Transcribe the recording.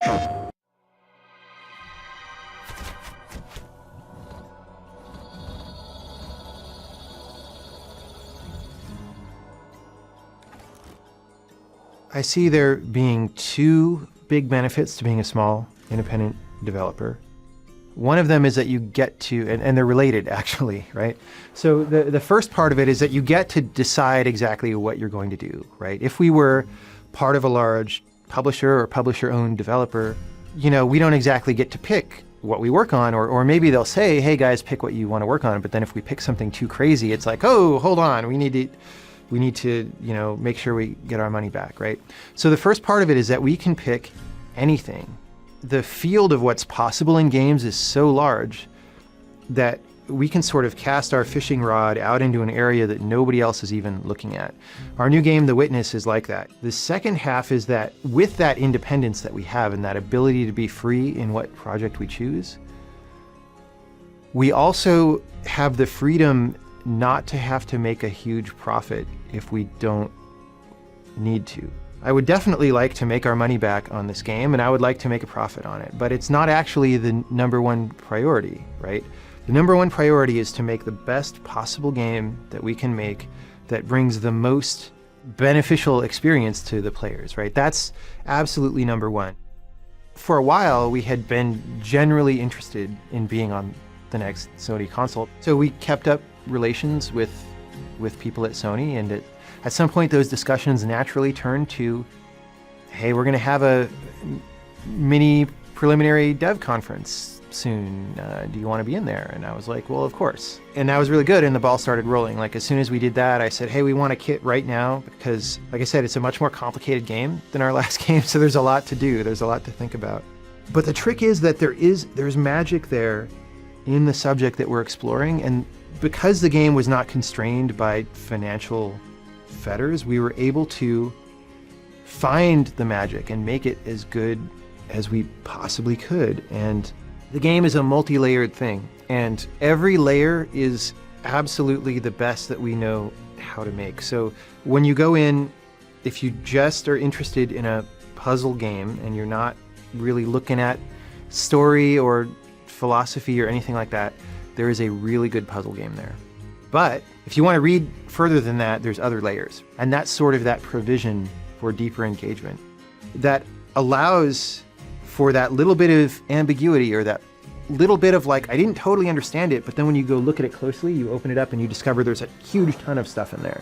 I see there being two big benefits to being a small independent developer. One of them is that you get to, and they're related actually, right? So the first part of it is that you get to decide exactly what you're going to do, right? If we were part of a large publisher or publisher-owned developer, we don't exactly get to pick what we work on, or maybe they'll say, hey guys, pick what you want to work on. But then if we pick something too crazy, it's like, oh, hold on, we need to make sure we get our money back, right? So the first part of it is that we can pick anything. The field of what's possible in games is so large that we can sort of cast our fishing rod out into an area that nobody else is even looking at. Our new game, The Witness, is like that. The second half is that with that independence that we have and that ability to be free in what project we choose, we also have the freedom not to have to make a huge profit if we don't need to. I would definitely like to make our money back on this game, and I would like to make a profit on it, but it's not actually the number one priority, right? The number one priority is to make the best possible game that we can make that brings the most beneficial experience to the players, right? That's absolutely number one. For a while, we had been generally interested in being on the next Sony console, so we kept up relations with people at Sony, and at some point those discussions naturally turned to, hey, we're going to have a mini preliminary dev conference soon. Do you want to be in there? And I was like, well, of course. And that was really good, and the ball started rolling. Like, as soon as we did that, I said, hey, we want a kit right now, because, like I said, it's a much more complicated game than our last game, so there's a lot to do. There's a lot to think about. But the trick is that there's magic there in the subject that we're exploring, and because the game was not constrained by financial fetters, we were able to find the magic and make it as good as we possibly could. And the game is a multi-layered thing, and every layer is absolutely the best that we know how to make. So when you go in, if you just are interested in a puzzle game and you're not really looking at story or philosophy or anything like that, there is a really good puzzle game there. But if you want to read further than that, there's other layers. And that's sort of that provision for deeper engagement that allows for that little bit of ambiguity, or that little bit of like, I didn't totally understand it, but then when you go look at it closely, you open it up and you discover there's a huge ton of stuff in there.